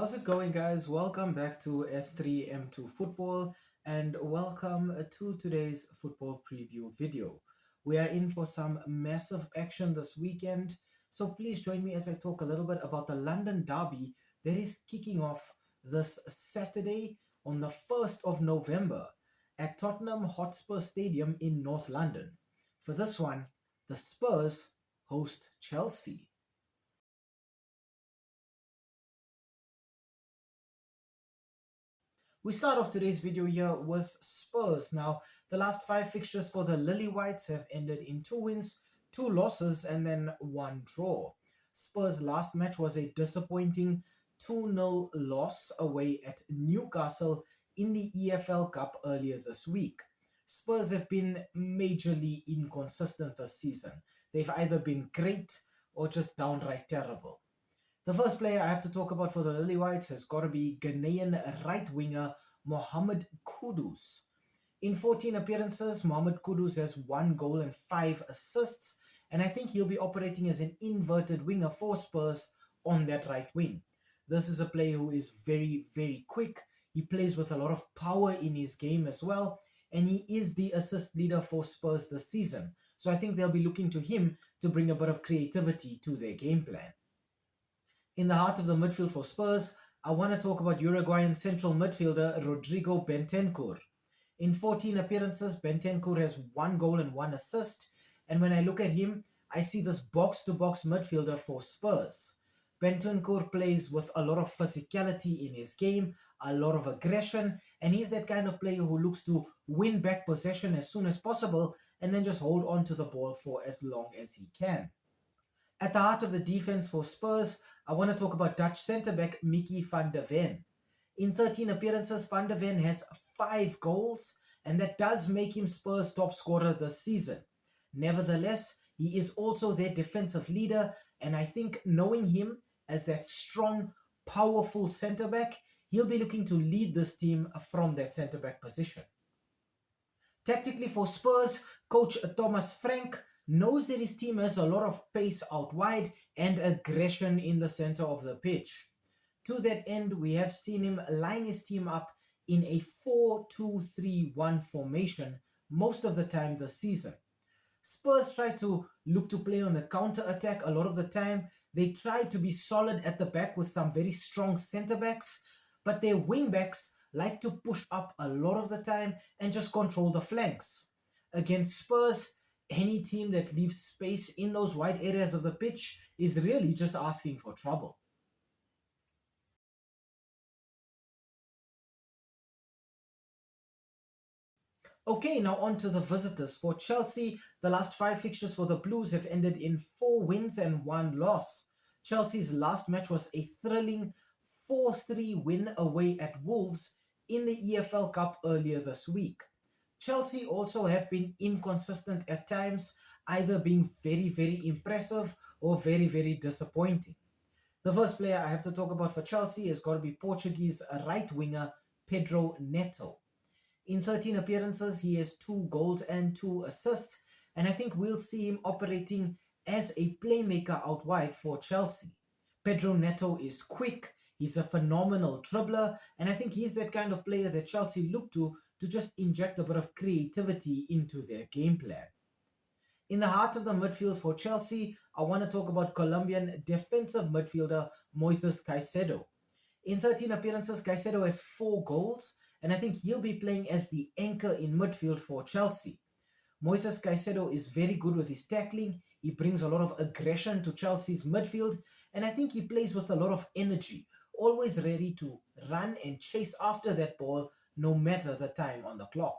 How's it going, guys? Welcome back to S3M2 Football and welcome to today's football preview video. We are in for some massive action this weekend, so please join me as I talk a little bit about the London Derby that is kicking off this Saturday on the 1st of November at Tottenham Hotspur Stadium in North London. For this one, the Spurs host Chelsea. We start off today's video here with Spurs. Now, the last five fixtures for the Lily Whites have ended in 2 wins, 2 losses, and then 1 draw. Spurs' last match was a disappointing 2-0 loss away at Newcastle in the EFL Cup earlier this week. Spurs have been majorly inconsistent this season. They've either been great or just downright terrible. The first player I have to talk about for the Lily Whites has got to be Ghanaian right winger Mohamed Kudus. In 14 appearances, Mohamed Kudus has 1 goal and 5 assists, and I think he'll be operating as an inverted winger for Spurs on that right wing. This is a player who is very, very quick. He plays with a lot of power in his game as well, and he is the assist leader for Spurs this season. So I think they'll be looking to him to bring a bit of creativity to their game plan. In the heart of the midfield for Spurs, I want to talk about Uruguayan central midfielder Rodrigo Bentancur. In 14 appearances, Bentancur has 1 goal and 1 assist, and when I look at him, I see this box-to-box midfielder for Spurs. Bentancur plays with a lot of physicality in his game, a lot of aggression, and he's that kind of player who looks to win back possession as soon as possible and then just hold on to the ball for as long as he can. At the heart of the defense for Spurs, I want to talk about Dutch centre-back Mickey van der Ven. In 13 appearances, van der Ven has 5 goals, and that does make him Spurs' top scorer this season. Nevertheless, he is also their defensive leader, and I think knowing him as that strong, powerful centre-back, he'll be looking to lead this team from that centre-back position. Tactically for Spurs, coach Thomas Frank knows that his team has a lot of pace out wide and aggression in the center of the pitch. To that end, we have seen him line his team up in a 4-2-3-1 formation most of the time this season. Spurs try to look to play on the counter attack a lot of the time. They try to be solid at the back with some very strong center backs, but their wing backs like to push up a lot of the time and just control the flanks. Against Spurs, any team that leaves space in those wide areas of the pitch is really just asking for trouble. Okay, now on to the visitors. For Chelsea, the last five fixtures for the Blues have ended in 4 wins and 1 loss. Chelsea's last match was a thrilling 4-3 win away at Wolves in the EFL Cup earlier this week. Chelsea also have been inconsistent at times, either being very, very impressive or very, very disappointing. The first player I have to talk about for Chelsea has got to be Portuguese right winger Pedro Neto. In 13 appearances, he has 2 goals and 2 assists, and I think we'll see him operating as a playmaker out wide for Chelsea. Pedro Neto is quick, he's a phenomenal dribbler, and I think he's that kind of player that Chelsea look to just inject a bit of creativity into their game plan. In the heart of the midfield for Chelsea, I want to talk about Colombian defensive midfielder Moises Caicedo. In 13 appearances, Caicedo has 4 goals, and I think he'll be playing as the anchor in midfield for Chelsea. Moises Caicedo is very good with his tackling, he brings a lot of aggression to Chelsea's midfield, and I think he plays with a lot of energy, always ready to run and chase after that ball no matter the time on the clock.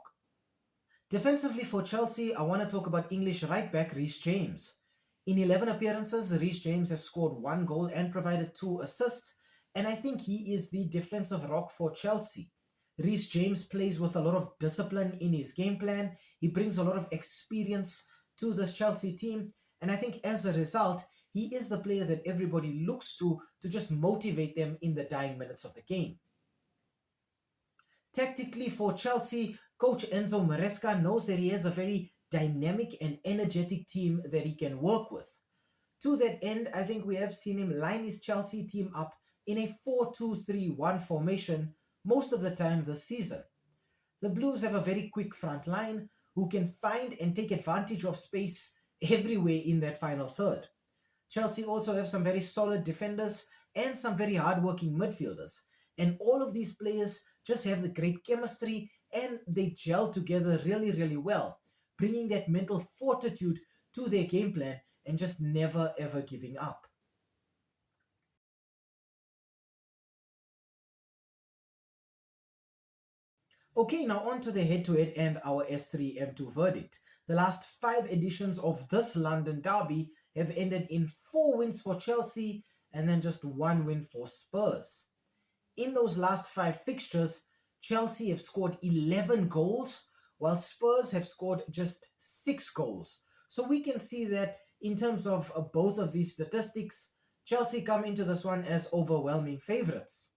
Defensively for Chelsea, I want to talk about English right back Reece James. In 11 appearances, Reece James has scored 1 goal and provided 2 assists, and I think he is the defensive rock for Chelsea. Reece James plays with a lot of discipline in his game plan. He brings a lot of experience to this Chelsea team, and I think as a result, he is the player that everybody looks to just motivate them in the dying minutes of the game. Tactically for Chelsea, coach Enzo Maresca knows that he has a very dynamic and energetic team that he can work with. To that end, I think we have seen him line his Chelsea team up in a 4-2-3-1 formation most of the time this season. The Blues have a very quick front line who can find and take advantage of space everywhere in that final third. Chelsea also have some very solid defenders and some very hard-working midfielders. And all of these players just have the great chemistry and they gel together really, really well, bringing that mental fortitude to their game plan and just never ever giving up. Okay, now on to the head-to-head and our S3M2 verdict. The last five editions of this London derby have ended in four wins for Chelsea and then just one win for Spurs. In those last five fixtures, Chelsea have scored 11 goals, while Spurs have scored just 6 goals. So we can see that in terms of both of these statistics, Chelsea come into this one as overwhelming favourites.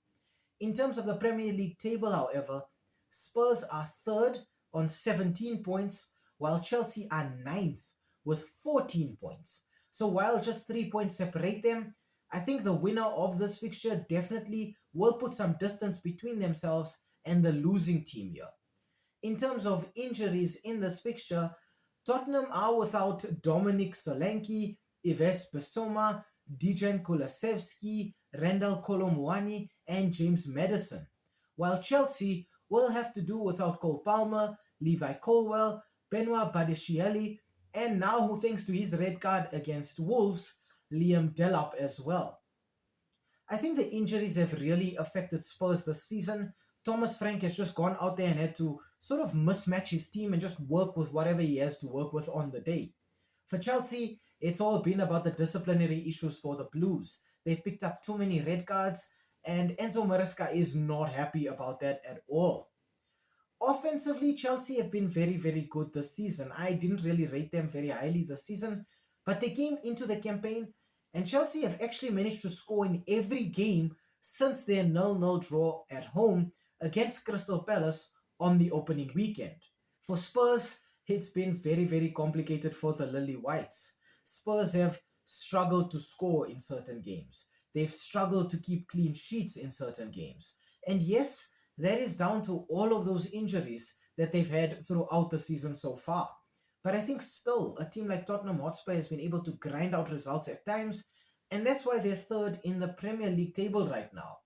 In terms of the Premier League table, however, Spurs are third on 17 points, while Chelsea are ninth with 14 points. So while just 3 points separate them, I think the winner of this fixture definitely will put some distance between themselves and the losing team here. In terms of injuries in this fixture, Tottenham are without Dominic Solanke, Ives Bissouma, Dejan Kulusevski, Randall Kolomuani, and James Maddison, while Chelsea will have to do without Cole Palmer, Levi Colwell, Benoit Badiashile, and now who thanks to his red card against Wolves, Liam Delap as well. I think the injuries have really affected Spurs this season. Thomas Frank has just gone out there and had to sort of mismatch his team and just work with whatever he has to work with on the day. For Chelsea, it's all been about the disciplinary issues for the Blues. They've picked up too many red cards, and Enzo Maresca is not happy about that at all. Offensively, Chelsea have been very, very good this season. I didn't really rate them very highly this season, but they came into the campaign and Chelsea have actually managed to score in every game since their 0-0 draw at home against Crystal Palace on the opening weekend. For Spurs, it's been very, very complicated for the Lily Whites. Spurs have struggled to score in certain games. They've struggled to keep clean sheets in certain games. And yes, that is down to all of those injuries that they've had throughout the season so far. But I think still, a team like Tottenham Hotspur has been able to grind out results at times, and that's why they're third in the Premier League table right now.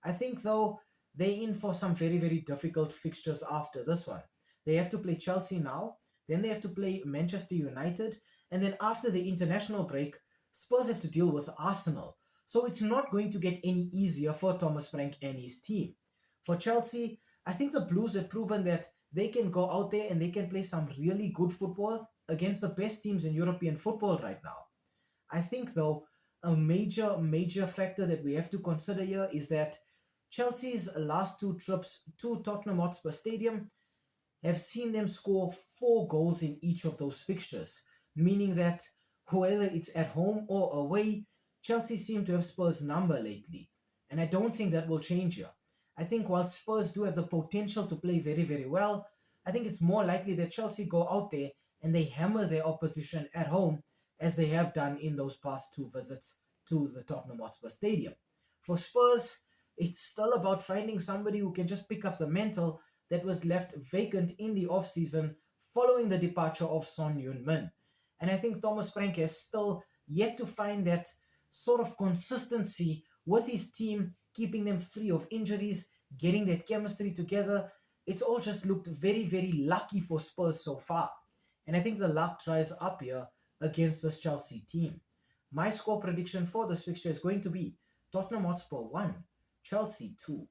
I think, though, they're in for some very, very difficult fixtures after this one. They have to play Chelsea now, then they have to play Manchester United, and then after the international break, Spurs have to deal with Arsenal. So it's not going to get any easier for Thomas Frank and his team. For Chelsea, I think the Blues have proven that they can go out there and they can play some really good football against the best teams in European football right now. I think, though, a major, major factor that we have to consider here is that Chelsea's last two trips to Tottenham Hotspur Stadium have seen them score 4 goals in each of those fixtures, meaning that whether it's at home or away, Chelsea seem to have Spurs' number lately. And I don't think that will change here. I think while Spurs do have the potential to play very, very well, I think it's more likely that Chelsea go out there and they hammer their opposition at home as they have done in those past two visits to the Tottenham Hotspur Stadium. For Spurs, it's still about finding somebody who can just pick up the mantle that was left vacant in the off-season following the departure of Son Heung-min. And I think Thomas Frank has still yet to find that sort of consistency with his team, keeping them free of injuries, getting that chemistry together. It's all just looked very, very lucky for Spurs so far. And I think the luck dries up here against this Chelsea team. My score prediction for this fixture is going to be Tottenham Hotspur 1, Chelsea 2.